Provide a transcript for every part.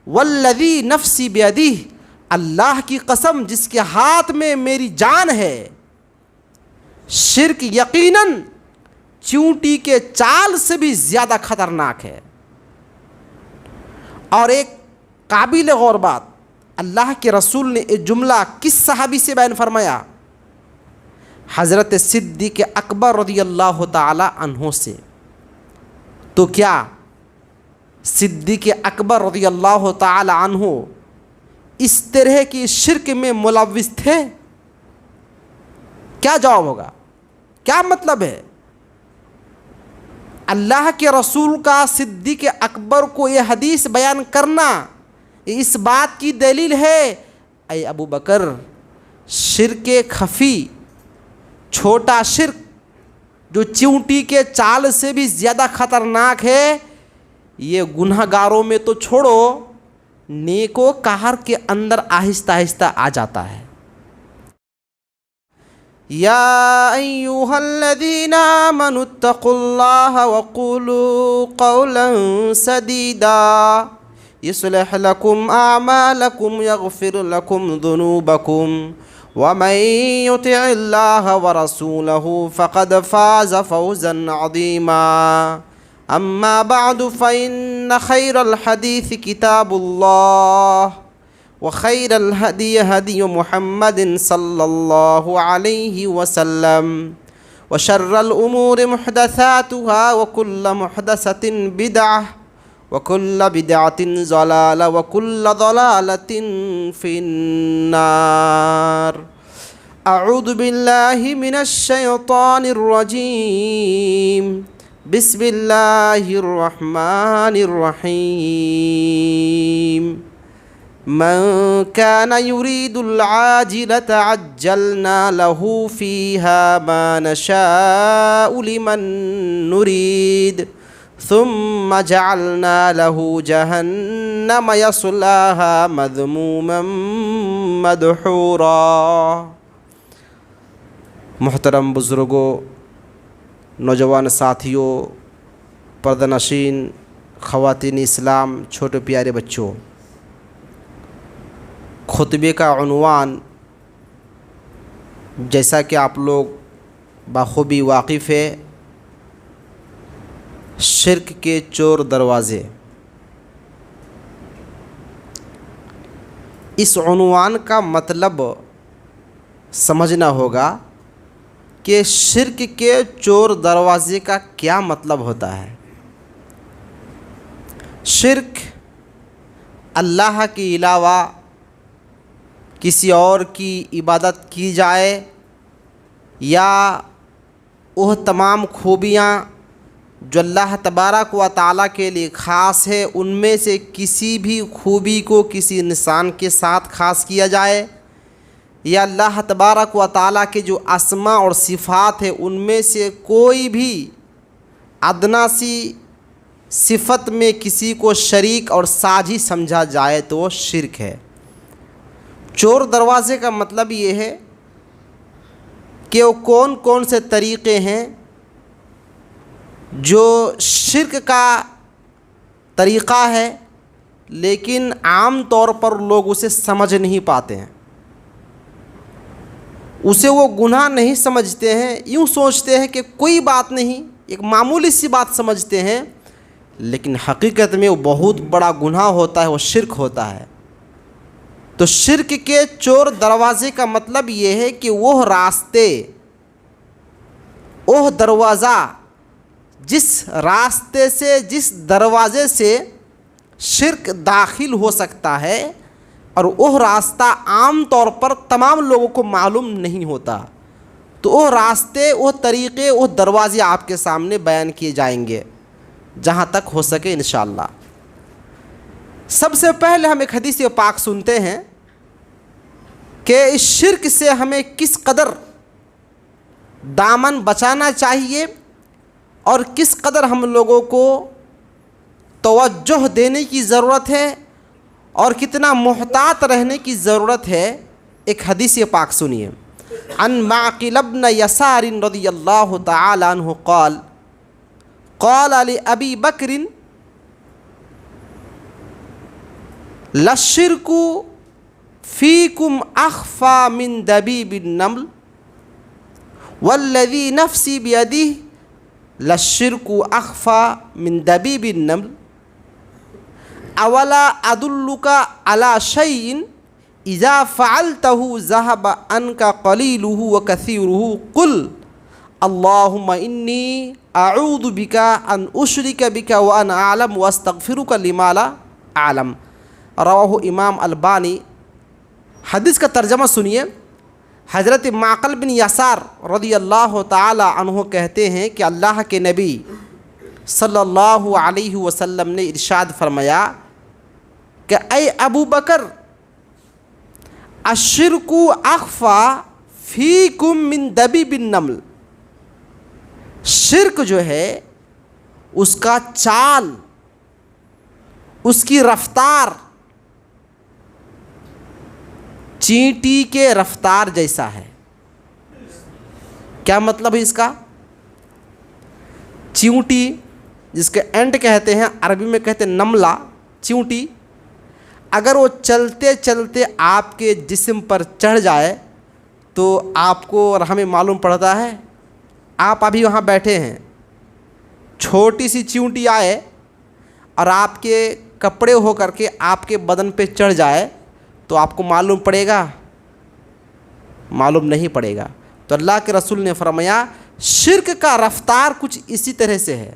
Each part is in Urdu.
والذی نفسی بیدہ، اللہ کی قسم جس کے ہاتھ میں میری جان ہے، شرک یقیناً چیونٹی کے چال سے بھی زیادہ خطرناک ہے۔ اور ایک قابل غور بات، اللہ کے رسول نے یہ جملہ کس صحابی سے بیان فرمایا؟ حضرت صدیق اکبر رضی اللہ تعالی عنہ سے۔ تو کیا صدیق اکبر رضی اللہ تعالی عنہ اس طرح کی شرک میں ملوث تھے؟ کیا جواب ہوگا؟ کیا مطلب ہے؟ اللہ کے رسول کا صدیق اکبر کو یہ حدیث بیان کرنا اس بات کی دلیل ہے، اے ابو بکر، شرک خفی، چھوٹا شرک جو چیونٹی کے چال سے بھی زیادہ خطرناک ہے، یہ گناہ گاروں میں تو چھوڑو، نیکوکار کے اندر آہستہ آہستہ آ جاتا ہے۔ یا ایھا الذین آمنوا اتقوا اللہ وقولوا قولا سدیدا یصلح لکم اعمالکم یغفر لکم ذنوبکم ومن یطع اللہ ورسولہ فقد فاز فوزا عظیما اما بعد فإن خیر الحدیث کتاب اللہ وخیر الہدی ہدی محمد صلی اللہ علیہ وسلم وشر الامور محدثاتها وكل محدثة بدعة وكل بدعة ضلالة وكل ضلالة في النار۔ اعوذ باللہ من الشیطان الرجیم، بسم اللہ الرحمن الرحیم۔ من كان يريد العاجلة عجلنا له فيها ما نشاء لمن نريد ثم جعلنا له جهنم يصلاها مذموما مدحورا۔ محترم بزرگوں، نوجوان ساتھیوں، پردہ نشین خواتین اسلام، چھوٹے پیارے بچوں، خطبے کا عنوان جیسا کہ آپ لوگ بخوبی واقف ہے، شرک کے چور دروازے۔ اس عنوان کا مطلب سمجھنا ہوگا کہ شرک کے چور دروازے کا کیا مطلب ہوتا ہے۔ شرک اللہ کے علاوہ کسی اور کی عبادت کی جائے، یا وہ تمام خوبیاں جو اللہ تبارک و تعالیٰ کے لیے خاص ہے ان میں سے کسی بھی خوبی کو کسی انسان کے ساتھ خاص کیا جائے، یا اللہ تبارک و تعالیٰ کے جو اسماء اور صفات ہیں ان میں سے کوئی بھی ادنا سی صفت میں کسی کو شریک اور ساجی سمجھا جائے تو وہ شرک ہے۔ چور دروازے کا مطلب یہ ہے کہ وہ کون کون سے طریقے ہیں جو شرک کا طریقہ ہے لیکن عام طور پر لوگ اسے سمجھ نہیں پاتے ہیں، اسے وہ گناہ نہیں سمجھتے ہیں، یوں سوچتے ہیں کہ کوئی بات نہیں، ایک معمولی سی بات سمجھتے ہیں، لیکن حقیقت میں وہ بہت بڑا گناہ ہوتا ہے، وہ شرک ہوتا ہے۔ تو شرک کے چور دروازے کا مطلب یہ ہے کہ وہ راستے، وہ دروازہ، جس راستے سے، جس دروازے سے شرک داخل ہو سکتا ہے، اور وہ راستہ عام طور پر تمام لوگوں کو معلوم نہیں ہوتا، تو وہ راستے، وہ طریقے، وہ دروازے آپ کے سامنے بیان کیے جائیں گے جہاں تک ہو سکے انشاءاللہ۔ سب سے پہلے ہم ایک حدیث پاک سنتے ہیں کہ اس شرک سے ہمیں کس قدر دامن بچانا چاہیے اور کس قدر ہم لوگوں کو توجہ دینے کی ضرورت ہے اور کتنا محتاط رہنے کی ضرورت ہے۔ ایک حدیث پاک سنیے۔ عن معقل بن یسار رضی اللہ تعالی عنہ قال قال لأبی بکر لشرک فیکم اخفا من دبیب النمل والذی نفسی بیدہ لشرک اخفا من دبیب النمل اولا ادلک علی شیء اذا فعلته ذهب عنک قلیلہ وکثیرہ قل اللہم انی اعوذ بک ان اشرک بک وانا اعلم واستغفرک لما لا اعلم۔ رواہ امام البانی۔ حدیث کا ترجمہ سنیے۔ حضرت معقل بن یسار رضی اللہ تعالی عنہ کہتے ہیں کہ اللہ کے نبی صلی اللہ علیہ وسلم نے ارشاد فرمایا کہ اے ابو بکر، الشرک اخفا فیکم من دبیب النمل، شرک جو ہے اس کا چال، اس کی رفتار چینٹی کے رفتار جیسا ہے۔ کیا مطلب ہے اس کا؟ چیونٹی جس کے اینٹ کہتے ہیں، عربی میں کہتے ہیں نملہ، چیونٹی، اگر وہ چلتے چلتے آپ کے جسم پر چڑھ جائے تو آپ کو اور ہمیں معلوم پڑتا ہے، آپ ابھی وہاں بیٹھے ہیں، چھوٹی سی چیونٹی آئے اور آپ کے کپڑے ہو کر کے آپ کے بدن پہ چڑھ جائے تو آپ کو معلوم پڑے گا؟ معلوم نہیں پڑے گا۔ تو اللہ کے رسول نے فرمایا شرک کا رفتار کچھ اسی طرح سے ہے۔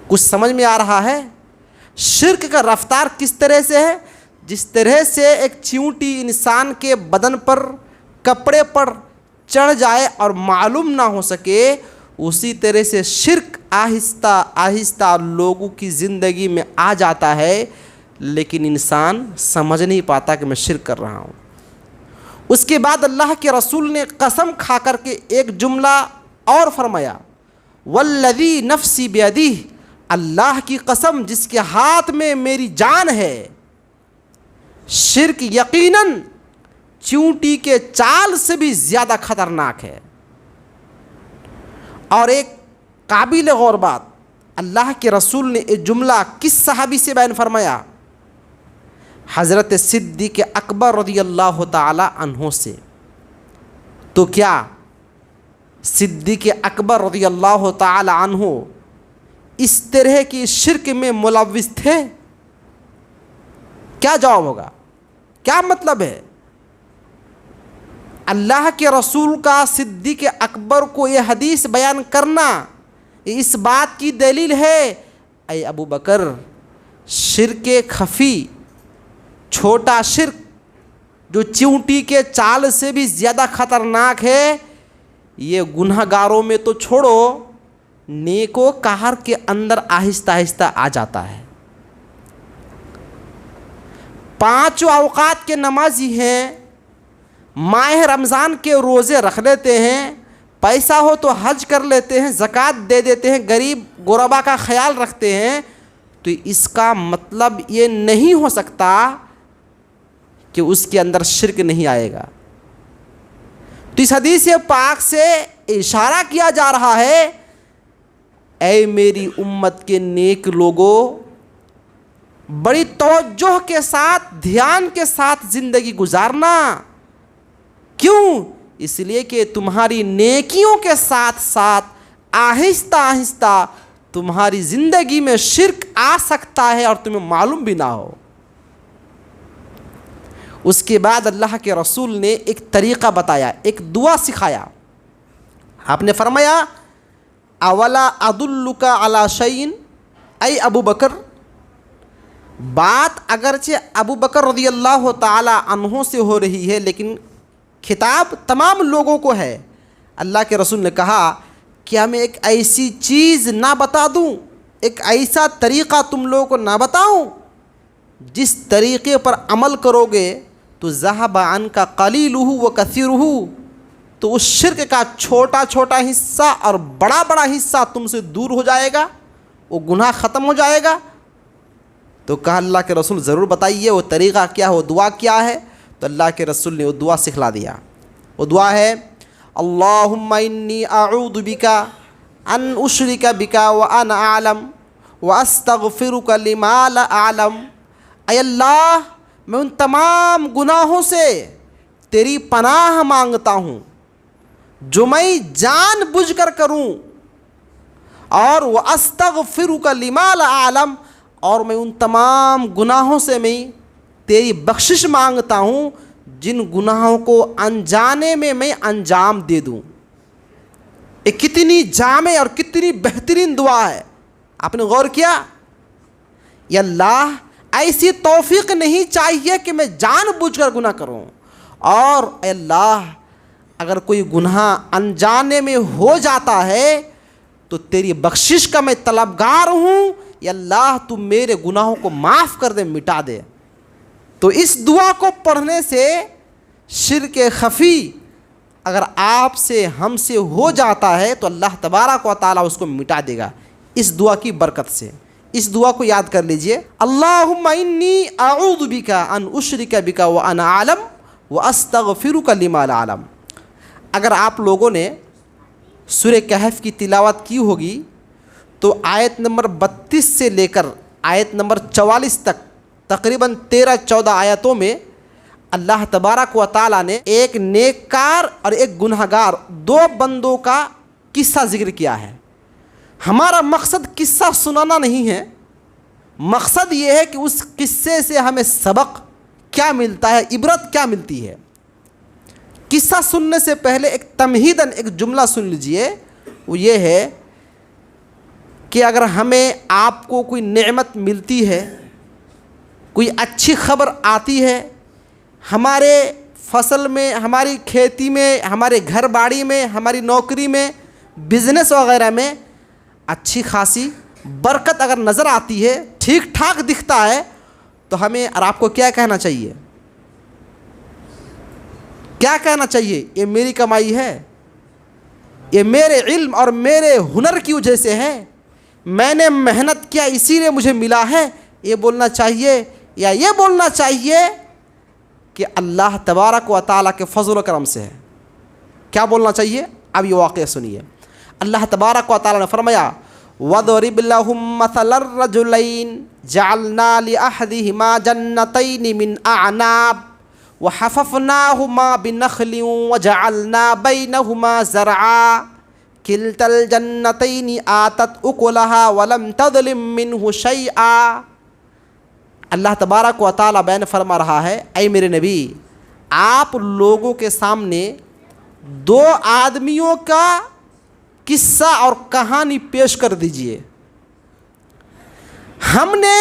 کچھ سمجھ میں آ رہا ہے؟ شرک کا رفتار کس طرح سے ہے؟ جس طرح سے ایک چیونٹی انسان کے بدن پر، کپڑے پر چڑھ جائے اور معلوم نہ ہو سکے، اسی طرح سے شرک آہستہ آہستہ لوگوں کی زندگی میں آ جاتا ہے، لیکن انسان سمجھ نہیں پاتا کہ میں شرک کر رہا ہوں۔ اس کے بعد اللہ کے رسول نے قسم کھا کر کے ایک جملہ اور فرمایا، والذی نفسی بیدہ، اللہ کی قسم جس کے ہاتھ میں میری جان ہے، شرک یقیناً چیونٹی کے چال سے بھی زیادہ خطرناک ہے۔ اور ایک قابل غور بات، اللہ کے رسول نے یہ جملہ کس صحابی سے بیان فرمایا؟ حضرت صدیق اکبر رضی اللہ تعالی عنہ سے۔ تو کیا صدیق اکبر رضی اللہ تعالی عنہ اس طرح کی شرک میں ملوث تھے؟ کیا جواب ہوگا؟ کیا مطلب ہے؟ اللہ کے رسول کا صدیق اکبر کو یہ حدیث بیان کرنا اس بات کی دلیل ہے، اے ابو بکر، شرک خفی، چھوٹا شرک جو چیونٹی کے چال سے بھی زیادہ خطرناک ہے، یہ گناہ گاروں میں تو چھوڑو، نیکو کار کے اندر آہستہ آہستہ آ جاتا ہے۔ 5 اوقات کے نمازی ہیں، ماہ رمضان کے روزے رکھ لیتے ہیں، پیسہ ہو تو حج کر لیتے ہیں، زکوٰۃ دے دیتے ہیں، غریب غربا کا خیال رکھتے ہیں، تو اس کا مطلب یہ نہیں ہو سکتا کہ اس کے اندر شرک نہیں آئے گا۔ تو اس حدیث پاک سے اشارہ کیا جا رہا ہے، اے میری امت کے نیک لوگوں، بڑی توجہ کے ساتھ، دھیان کے ساتھ زندگی گزارنا۔ کیوں؟ اس لیے کہ تمہاری نیکیوں کے ساتھ ساتھ آہستہ آہستہ تمہاری زندگی میں شرک آ سکتا ہے اور تمہیں معلوم بھی نہ ہو۔ اس کے بعد اللہ کے رسول نے ایک طریقہ بتایا، ایک دعا سکھایا۔ آپ نے فرمایا، اولا ادلک علی شیء، اے ابو بکر، بات اگرچہ ابو بکر رضی اللہ تعالی عنہ سے ہو رہی ہے، لیکن خطاب تمام لوگوں کو ہے۔ اللہ کے رسول نے کہا، کیا میں ایک ایسی چیز نہ بتا دوں، ایک ایسا طریقہ تم لوگوں کو نہ بتاؤں جس طریقے پر عمل کرو گے تو ذہب عنک قلیلہ وکثیرہ، تو اس شرک کا چھوٹا چھوٹا حصہ اور بڑا بڑا حصہ تم سے دور ہو جائے گا، وہ گناہ ختم ہو جائے گا۔ تو کہا اللہ کے رسول ضرور بتائیے وہ طریقہ کیا ہے، وہ دعا کیا ہے؟ تو اللہ کے رسول نے وہ دعا سکھلا دیا۔ وہ دعا ہے، اللہم انی اعوذ بک ان اشرک بک وانا اعلم واستغفرک لما لا اعلم اے اللہ میں ان تمام گناہوں سے تیری پناہ مانگتا ہوں جو میں جان بوجھ کر کروں، اور وَأَسْتَغْفِرُكَ لِمَا لَا أَعْلَمُ، اور میں ان تمام گناہوں سے میں تیری بخشش مانگتا ہوں جن گناہوں کو انجانے میں انجام دے دوں۔ یہ کتنی جامع اور کتنی بہترین دعا ہے، آپ نے غور کیا؟ یا اللہ ایسی توفیق نہیں چاہیے کہ میں جان بوجھ کر گناہ کروں، اور اے اللہ اگر کوئی گناہ انجانے میں ہو جاتا ہے تو تیری بخشش کا میں طلبگار ہوں، یا اللہ تو میرے گناہوں کو معاف کر دے، مٹا دے۔ تو اس دعا کو پڑھنے سے شرک خفی اگر آپ سے ہم سے ہو جاتا ہے تو اللہ تبارک و تعالیٰ اس کو مٹا دے گا اس دعا کی برکت سے۔ اس دعا کو یاد کر لیجئے، اللہم انی اعوذ بک ان اشرک بک وانا اعلم واستغفرک لما لا اعلم۔ اگر آپ لوگوں نے سورہ کہف کی تلاوت کی ہوگی تو آیت نمبر 32 سے لے کر آیت نمبر 44 تک تقریباً 13-14 آیتوں میں اللہ تبارک و تعالیٰ نے ایک نیککار اور ایک گنہگار دو بندوں کا قصہ ذکر کیا ہے۔ ہمارا مقصد قصہ سنانا نہیں ہے، مقصد یہ ہے کہ اس قصے سے ہمیں سبق کیا ملتا ہے، عبرت کیا ملتی ہے۔ قصہ سننے سے پہلے ایک تمہیداً ایک جملہ سن لیجئے، وہ یہ ہے کہ اگر ہمیں آپ کو کوئی نعمت ملتی ہے، کوئی اچھی خبر آتی ہے، ہمارے فصل میں، ہماری کھیتی میں، ہمارے گھر باڑی میں، ہماری نوکری میں، بزنس وغیرہ میں اچھی خاصی برکت اگر نظر آتی ہے، ٹھیک ٹھاک دکھتا ہے، تو ہمیں اور آپ کو کیا کہنا چاہیے؟ کیا کہنا چاہیے؟ یہ میری کمائی ہے، یہ میرے علم اور میرے ہنر کی وجہ سے ہے، میں نے محنت کیا اسی لیے مجھے ملا ہے، یہ بولنا چاہیے؟ یا یہ بولنا چاہیے کہ اللہ تبارک و تعالیٰ کے فضل و کرم سے ہے؟ کیا بولنا چاہیے؟ اب یہ واقعہ سنیے۔ اللہ تبارک و تعالیٰ نے فرمایا وَضْرِبْ لَهُم مَّثَلَ الرَّجُلَيْنِ جَعَلْنَا لِأَحَدِهِمَا جَنَّتَيْنِ مِنْ أَعْنَابٍ وَحَفَفْنَاهُمَا بِنَخْلٍ وَجَعَلْنَا بَيْنَهُمَا زَرْعًا كِلْتَا الْجَنَّتَيْنِ آتَتْ أُكُلَهَا وَلَمْ تَظْلِم مِّنْهُ شَيْئًا۔ اللہ تبارک و تعالیٰ بیان فرما رہا ہے، اے میرے نبی آپ لوگوں کے سامنے دو آدمیوں کا قصہ اور کہانی پیش کر دیجئے۔ ہم نے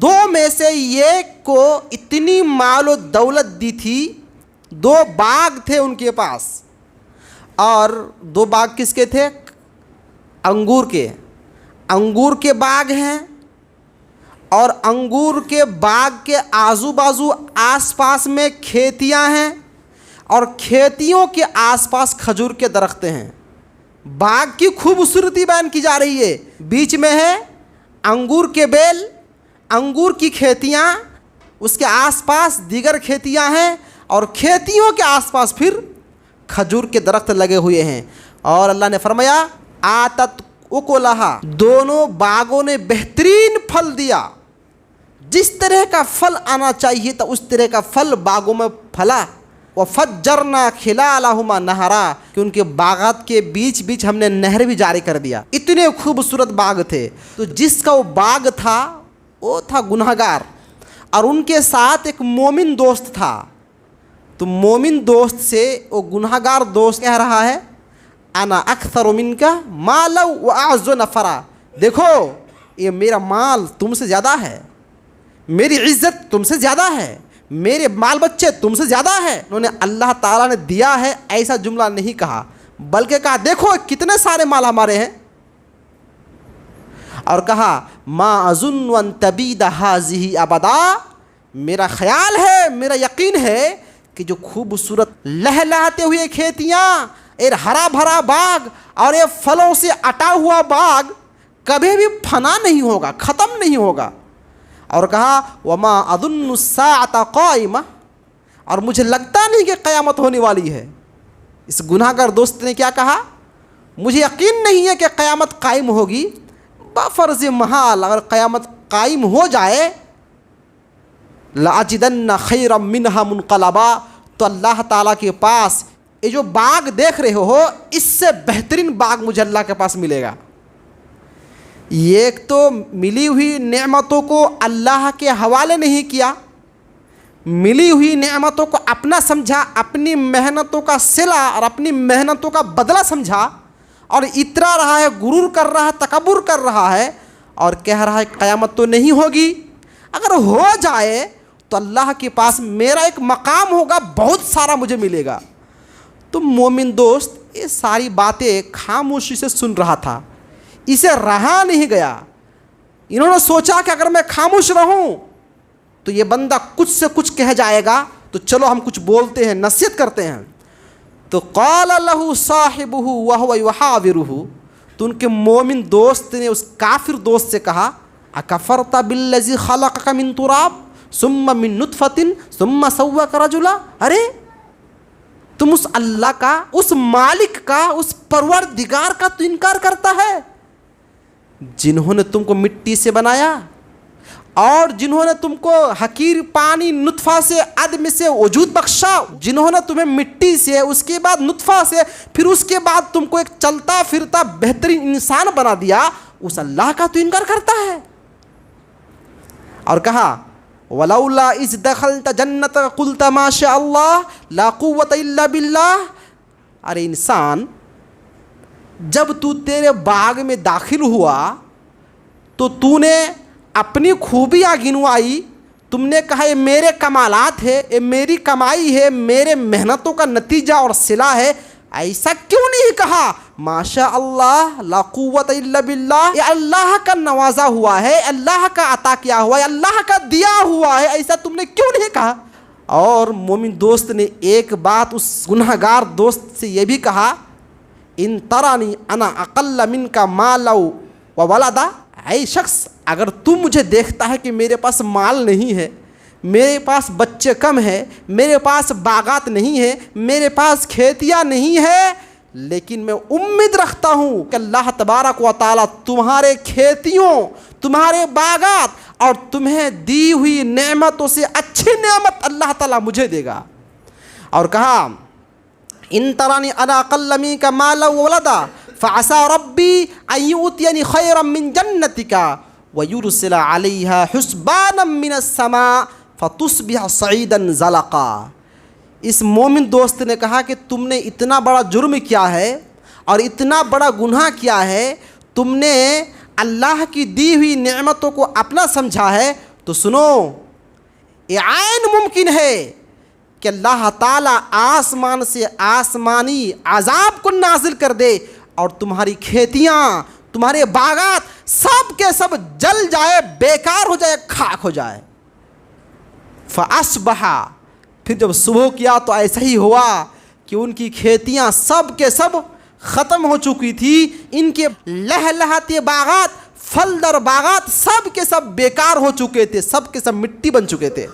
دو میں سے ایک کو اتنی مال و دولت دی تھی، دو باغ تھے ان کے پاس، اور دو باغ کس کے تھے؟ انگور کے۔ انگور کے باغ ہیں، اور انگور کے باغ کے آزو بازو آس پاس میں کھیتیاں ہیں، اور کھیتیوں کے آس پاس کھجور کے درخت ہیں۔ باغ کی خوبصورتی بیان کی جا رہی ہے، بیچ میں ہے انگور کے بیل، انگور کی کھیتیاں، اس کے آس پاس دیگر کھیتیاں ہیں، اور کھیتیوں کے آس پاس پھر کھجور کے درخت لگے ہوئے ہیں۔ اور اللہ نے فرمایا آتت اکلہا، دونوں باغوں نے بہترین پھل دیا، جس طرح کا پھل آنا چاہیے تھا اس طرح کا پھل باغوں میں پھلا۔ وَفَجَّرْنَا خِلَالَهُمَا نَهَرًا، کہ ان کے باغات کے بیچ بیچ ہم نے نہر بھی جاری کر دیا۔ اتنے خوبصورت باغ تھے۔ تو جس کا وہ باغ تھا وہ تھا گنہگار، اور ان کے ساتھ ایک مومن دوست تھا۔ تو مومن دوست سے وہ گنہگار دوست کہہ رہا ہے انا اکثر منک مالا واعز نفرا، دیکھو یہ میرا مال تم سے زیادہ ہے، میری عزت تم سے زیادہ ہے، میرے بال بچے تم سے زیادہ ہے۔ انہوں نے اللہ تعالیٰ نے دیا ہے ایسا جملہ نہیں کہا، بلکہ کہا دیکھو کتنے سارے مال ہمارے ہیں، اور کہا ما اظن ان تبید هذه ابدا، میرا خیال ہے، میرا یقین ہے کہ جو خوبصورت لہلہاتے ہوئے کھیتیاں، ایک ہرا بھرا باغ اور یہ پھلوں سے اٹا ہوا باغ کبھی بھی فنا نہیں ہوگا، ختم نہیں ہوگا۔ اور کہا وما اظن الساعة قائمة، اور مجھے لگتا نہیں کہ قیامت ہونے والی ہے۔ اس گناہ گار دوست نے کیا کہا؟ مجھے یقین نہیں ہے کہ قیامت قائم ہوگی۔ بفرض محال اگر قیامت قائم ہو جائے لَأَجِدَنَّ خَيْرًا مِّنْهَا مُنْقَلَبًا، تو اللہ تعالیٰ کے پاس یہ جو باغ دیکھ رہے ہو اس سے بہترین باغ مجھے اللہ کے پاس ملے گا۔ ایک تو ملی ہوئی نعمتوں کو اللہ کے حوالے نہیں کیا، ملی ہوئی نعمتوں کو اپنا سمجھا، اپنی محنتوں کا صلہ اور اپنی محنتوں کا بدلہ سمجھا، اور اترا رہا ہے، غرور کر رہا ہے، تکبر کر رہا ہے، اور کہہ رہا ہے قیامت تو نہیں ہوگی، اگر ہو جائے تو اللہ کے پاس میرا ایک مقام ہوگا، بہت سارا مجھے ملے گا۔ تو مومن دوست یہ ساری باتیں خاموشی سے سن رہا تھا، اسے رہا نہیں گیا۔ انہوں نے سوچا کہ اگر میں خاموش رہوں تو یہ بندہ کچھ سے کچھ کہہ جائے گا، تو چلو ہم کچھ بولتے ہیں، نصیحت کرتے ہیں۔ تو قال له صاحبه وهو يحاوره، تو ان کے مومن دوست نے اس کافر دوست سے کہا اکفرت بالذی خلقک من تراب ثم من نطفة ثم سواک رجلا، ارے تم اس اللہ کا، اس مالک کا، اس پروردگار کا تو انکار کرتا ہے جنہوں نے تم کو مٹی سے بنایا اور جنہوں نے تم کو حقیر پانی نطفہ سے، عدم سے وجود بخشا، جنہوں نے تمہیں مٹی سے، اس کے بعد نطفہ سے، پھر اس کے بعد تم کو ایک چلتا پھرتا بہترین انسان بنا دیا، اس اللہ کا تو انکار کرتا ہے۔ اور کہا وَلَوْلَا إِذْ دَخَلْتَ جَنَّتَكَ قُلْتَ مَا شَاءَ اللَّهُ لَا قُوَّةَ إِلَّا بِاللَّهِ، ارے انسان جب تو تیرے باغ میں داخل ہوا تو تو نے اپنی خوبیاں گنوائی، تم نے کہا یہ میرے کمالات ہے، یہ میری کمائی ہے، میرے محنتوں کا نتیجہ اور صلہ ہے، ایسا کیوں نہیں کہا ماشاء اللہ لا قوت الا باللہ، یہ اللہ کا نوازا ہوا ہے، اللہ کا عطا کیا ہوا ہے، اللہ کا دیا ہوا ہے، ایسا تم نے کیوں نہیں کہا؟ اور مومن دوست نے ایک بات اس گنہگار دوست سے یہ بھی کہا ان ترانی انا اقل منک مالا و ولدا، اے شخص اگر تم مجھے دیکھتا ہے کہ میرے پاس مال نہیں ہے، میرے پاس بچے کم ہیں، میرے پاس باغات نہیں ہیں، میرے پاس کھیتیاں نہیں ہیں، لیکن میں امید رکھتا ہوں کہ اللہ تبارک و تعالیٰ تمہارے کھیتیوں، تمہارے باغات اور تمہیں دی ہوئی نعمتوں سے اچھی نعمت اللہ تعالیٰ مجھے دے گا۔ اور کہا ان ترانی انا اقل منک مالا وولدا فعسى ربی ان یؤتینی خیرا من جنتک ویرسل علیہا حسبانا من السماء فتصبح صعیدا زلقا۔ اس مومن دوست نے کہا کہ تم نے اتنا بڑا جرم کیا ہے اور اتنا بڑا گناہ کیا ہے، تم نے اللہ کی دی ہوئی نعمتوں کو اپنا سمجھا ہے، تو سنو یہ عین ممکن ہے کہ اللہ تعالیٰ آسمان سے آسمانی عذاب کو نازل کر دے اور تمہاری کھیتیاں، تمہارے باغات سب کے سب جل جائے، بیکار ہو جائے، خاک ہو جائے۔ فَأَصْبَحَ، پھر جب صبح کیا تو ایسا ہی ہوا کہ ان کی کھیتیاں سب کے سب ختم ہو چکی تھی، ان کے لہلہاتے باغات، پھلدار باغات سب کے سب بیکار ہو چکے تھے، سب کے سب مٹی بن چکے تھے۔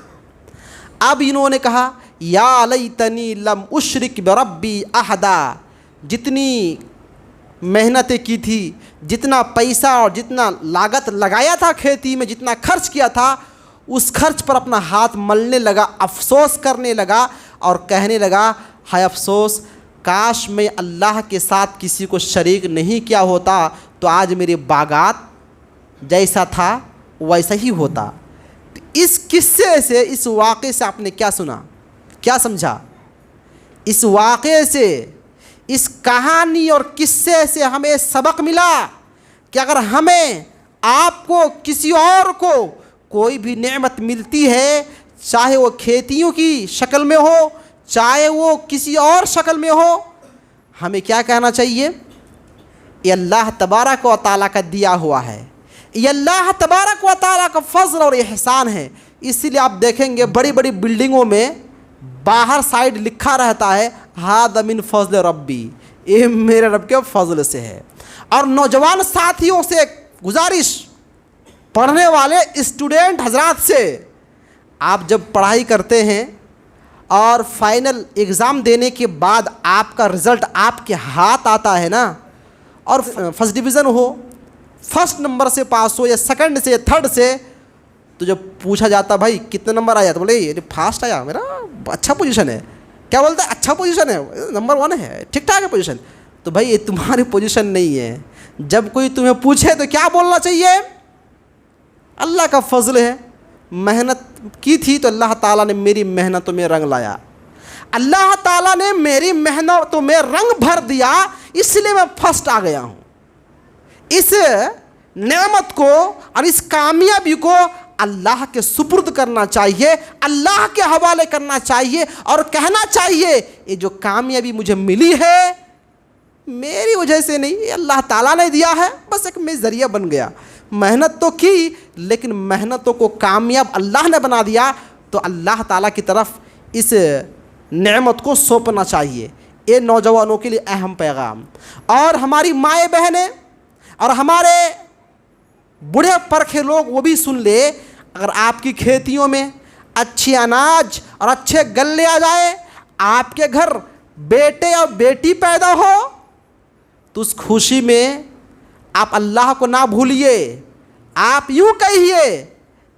اب انہوں نے کہا یا لیتنی لم اشرک بربی احدا، جتنی محنتیں کی تھی، جتنا پیسہ اور جتنا لاگت لگایا تھا کھیتی میں، جتنا خرچ کیا تھا، اس خرچ پر اپنا ہاتھ ملنے لگا، افسوس کرنے لگا اور کہنے لگا ہائے افسوس، کاش میں اللہ کے ساتھ کسی کو شریک نہیں کیا ہوتا تو آج میرے باغات جیسا تھا ویسا ہی ہوتا۔ اس قصے سے، اس واقعے سے آپ نے کیا سنا، کیا سمجھا؟ اس واقعے سے، اس کہانی اور قصے سے ہمیں سبق ملا کہ اگر ہمیں، آپ کو، کسی اور کو کوئی بھی نعمت ملتی ہے، چاہے وہ کھیتیوں کی شکل میں ہو، چاہے وہ کسی اور شکل میں ہو، ہمیں کیا کہنا چاہیے؟ یہ اللہ تبارک و تعالیٰ کا دیا ہوا ہے، یہ اللہ تبارک و تعالیٰ کا فضل اور احسان ہے۔ اسی لیے آپ دیکھیں گے بڑی بڑی بلڈنگوں میں باہر سائڈ لکھا رہتا ہے ھذا من فضل ربی، یہ میرے رب کے فضل سے ہے۔ اور نوجوان ساتھیوں سے گزارش، پڑھنے والے اسٹوڈنٹ حضرات سے، آپ جب پڑھائی کرتے ہیں اور فائنل ایگزام دینے کے بعد آپ کا رزلٹ آپ کے ہاتھ آتا ہے نا، اور فرسٹ ڈویژن ہو، فرسٹ نمبر سے پاس ہو یا سیکنڈ سے، تھرڈ سے، تو جب پوچھا جاتا بھائی کتنے نمبر آیا تو بولے یہ فاسٹ آیا میرا, اچھا پوزیشن ہے. کیا بولتا ہے؟ اچھا پوزیشن ہے, نمبر 1 ہے, ٹھیک ٹھاک ہے پوزیشن. تو بھائی یہ تمہاری پوزیشن نہیں ہے. جب کوئی تمہیں پوچھے تو کیا بولنا چاہیے؟ اللہ کا فضل ہے, محنت کی تھی تو اللہ تعالیٰ نے میری محنتوں میں رنگ لایا, اللہ تعالیٰ نے میری محنتوں میں رنگ بھر دیا, اس لیے میں فرسٹ آ گیا ہوں. اس نعمت کو اور اس کامیابی کو اللہ کے سپرد کرنا چاہیے, اللہ کے حوالے کرنا چاہیے اور کہنا چاہیے یہ جو کامیابی مجھے ملی ہے میری وجہ سے نہیں, یہ اللہ تعالیٰ نے دیا ہے, بس ایک میں ذریعہ بن گیا. محنت تو کی لیکن محنتوں کو کامیاب اللہ نے بنا دیا, تو اللہ تعالیٰ کی طرف اس نعمت کو سونپنا چاہیے. یہ نوجوانوں کے لیے اہم پیغام. اور ہماری مائیں بہنیں اور ہمارے بوڑھے پرکھے لوگ وہ بھی سن لے, اگر آپ کی کھیتیوں میں اچھی اناج اور اچھے غلے آ جائے, آپ کے گھر بیٹے اور بیٹی پیدا ہو, تو اس خوشی میں آپ اللہ کو نہ بھولیے, آپ یوں کہیے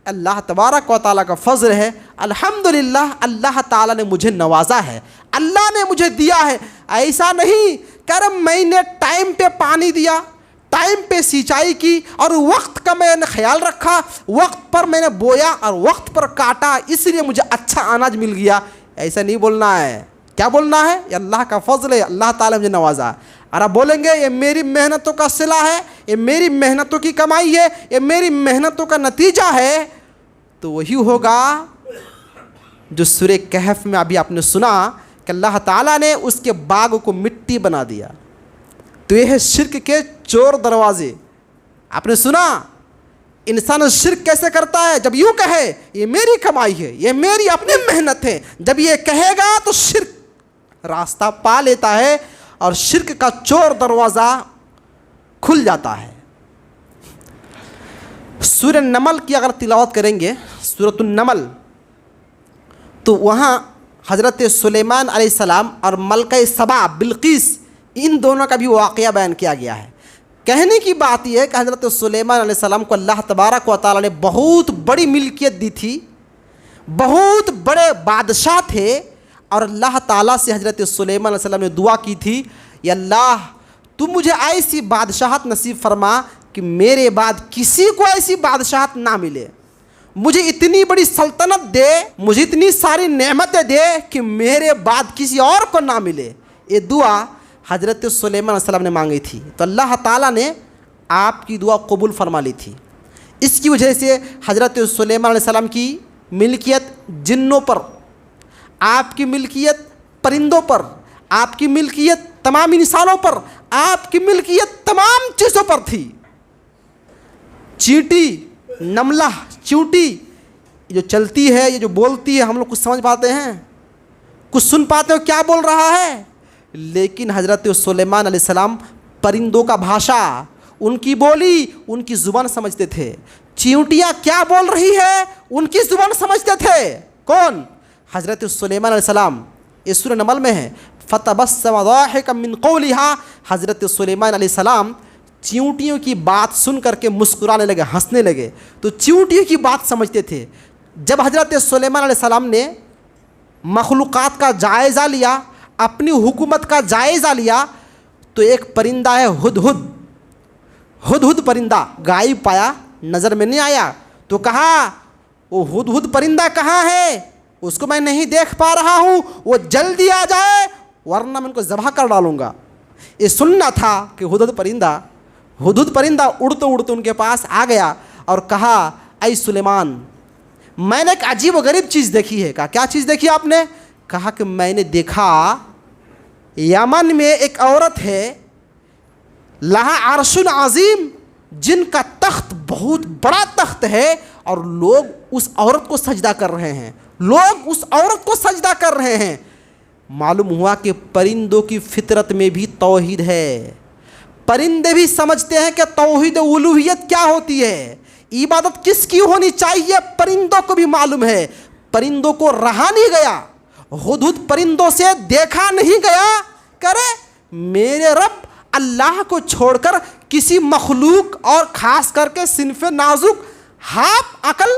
اللہ تبارک و تعالیٰ کا فضل ہے, الحمدللہ اللہ تعالیٰ نے مجھے نوازا ہے, اللہ نے مجھے دیا ہے. ایسا نہیں کہ میں نے ٹائم پہ پانی دیا, ٹائم پہ سینچائی کی اور وقت کا میں نے خیال رکھا, وقت پر میں نے بویا اور وقت پر کاٹا, اس لیے مجھے اچھا اناج مل گیا. ایسا نہیں بولنا ہے. کیا بولنا ہے؟ یہ اللہ کا فضل ہے, اللہ تعالیٰ مجھے نوازا. اور آپ بولیں گے یہ میری محنتوں کا صلہ ہے, یہ میری محنتوں کی کمائی ہے, یہ میری محنتوں کا نتیجہ ہے, تو وہی ہوگا جو سورہ کہف میں ابھی آپ نے سنا کہ اللہ تعالیٰ نے اس کے باغ کو مٹی بنا دیا. تو یہ ہے شرک کے چور دروازے. آپ نے سنا انسان شرک کیسے کرتا ہے؟ جب یوں کہے یہ میری کمائی ہے, یہ میری اپنی محنت ہے, جب یہ کہے گا تو شرک راستہ پا لیتا ہے اور شرک کا چور دروازہ کھل جاتا ہے. سورہ نمل کی اگر تلاوت کریں گے, سورۃ النمل, تو وہاں حضرت سلیمان علیہ السلام اور ملکہ سبا بلقیس ان دونوں کا بھی واقعہ بیان کیا گیا ہے. کہنے کی بات یہ ہے کہ حضرت سلیمان علیہ السلام کو اللہ تبارک و تعالیٰ نے بہت بڑی ملکیت دی تھی, بہت بڑے بادشاہ تھے, اور اللہ تعالیٰ سے حضرت سلیمان علیہ السلام نے دعا کی تھی, یا اللہ تو مجھے ایسی بادشاہت نصیب فرما کہ میرے بعد کسی کو ایسی بادشاہت نہ ملے, مجھے اتنی بڑی سلطنت دے, مجھے اتنی ساری نعمتیں دے کہ میرے بعد کسی اور کو نہ ملے. یہ دعا حضرت سلیمان علیہ السلام نے مانگی تھی, تو اللہ تعالیٰ نے آپ کی دعا قبول فرما لی تھی. اس کی وجہ سے حضرت سلیمان علیہ السلام کی ملکیت جنوں پر, آپ کی ملکیت پرندوں پر, آپ کی ملکیت تمام انسانوں پر, آپ کی ملکیت تمام چیزوں پر تھی. چیٹی, نملہ, چیونٹی جو چلتی ہے, یہ جو بولتی ہے, ہم لوگ کچھ سمجھ پاتے ہیں, کچھ سن پاتے ہو کیا بول رہا ہے, لیکن حضرت سلیمان علیہ السلام پرندوں کا بھاشا, ان کی بولی, ان کی زبان سمجھتے تھے. چیونٹیاں کیا بول رہی ہے ان کی زبان سمجھتے تھے. کون؟ حضرت سلیمان علیہ السلام. اس سورہ نمل میں ہے فَتَبَسَّمَ ضَاحِكًا مِّن قَوْلِهَا. حضرت سلیمان علیہ السلام چیونٹیوں کی بات سن کر کے مسکرانے لگے, ہنسنے لگے. تو چیونٹیوں کی بات سمجھتے تھے. جب حضرت سلیمان علیہ السلام نے مخلوقات کا جائزہ لیا, اپنی حکومت کا جائزہ لیا, تو ایک پرندہ ہے ہدہد, ہدہد پرندہ غائب پایا, نظر میں نہیں آیا. تو کہا وہ ہدہد پرندہ کہاں ہے, اس کو میں نہیں دیکھ پا رہا ہوں, وہ جلدی آ جائے ورنہ میں ان کو ذبح کر ڈالوں گا. یہ سننا تھا کہ ہدہد پرندہ اڑتے اڑتے ان کے پاس آ گیا اور کہا اے سلیمان, میں نے ایک عجیب و غریب چیز دیکھی ہے. کہا کیا چیز دیکھی آپ نے؟ کہا کہ میں نے دیکھا یمن میں ایک عورت ہے, لہا عرش عظیم, جن کا تخت بہت بڑا تخت ہے, اور لوگ اس عورت کو سجدہ کر رہے ہیں, لوگ اس عورت کو سجدہ کر رہے ہیں. معلوم ہوا کہ پرندوں کی فطرت میں بھی توحید ہے. پرندے بھی سمجھتے ہیں کہ توحید الوہیت کیا ہوتی ہے, عبادت کس کی ہونی چاہیے, پرندوں کو بھی معلوم ہے. پرندوں کو رہا نہیں گیا, ہدہد پرندوں سے دیکھا نہیں گیا, کرے میرے رب اللہ کو چھوڑ کر کسی مخلوق اور خاص کر کے صنف نازک ہاف عقل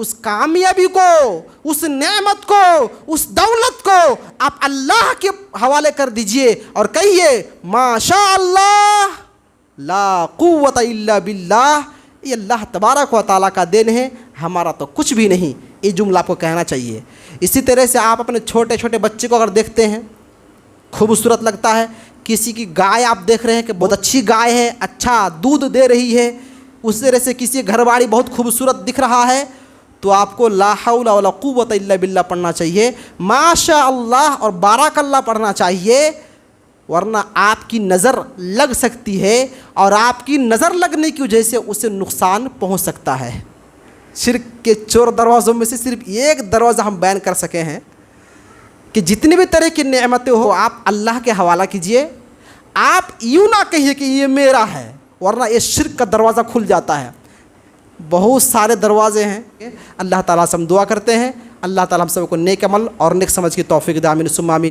اس کامیابی کو، اس نعمت کو، اس دولت کو آپ اللہ کے حوالے کر دیجئے اور کہیے ماشاء اللہ لا قوت الا باللہ، یہ اللہ تبارک و تعالیٰ کا دین ہے، ہمارا تو کچھ بھی نہیں. یہ جملہ آپ کو کہنا چاہیے. اسی طرح سے آپ اپنے چھوٹے چھوٹے بچے کو اگر دیکھتے ہیں، خوبصورت لگتا ہے، کسی کی گائے آپ دیکھ رہے ہیں کہ بہت اچھی گائے ہے، اچھا دودھ دے رہی ہے، اس طرح سے کسی گھر باری بہت خوبصورت دکھ رہا ہے، تو آپ کو لا حول ولا قوت الا باللہ پڑھنا چاہیے، ماشاء اللہ اور بارک اللہ پڑھنا چاہیے، ورنہ آپ کی نظر لگ سکتی ہے اور آپ کی نظر لگنے کی وجہ سے اسے نقصان پہنچ سکتا ہے. شرک کے 4 دروازوں میں سے صرف ایک دروازہ ہم بیان کر سکے ہیں کہ جتنی بھی طرح کی نعمتیں ہو آپ اللہ کے حوالہ کیجئے. آپ یوں نہ کہیے کہ یہ میرا ہے، ورنہ یہ شرک کا دروازہ کھل جاتا ہے. بہت سارے دروازے ہیں. اللہ تعالیٰ سے ہم دعا کرتے ہیں اللہ تعالیٰ ہم سب کو نیک عمل اور نیک سمجھ کی توفیق دے. آمین ثم آمین.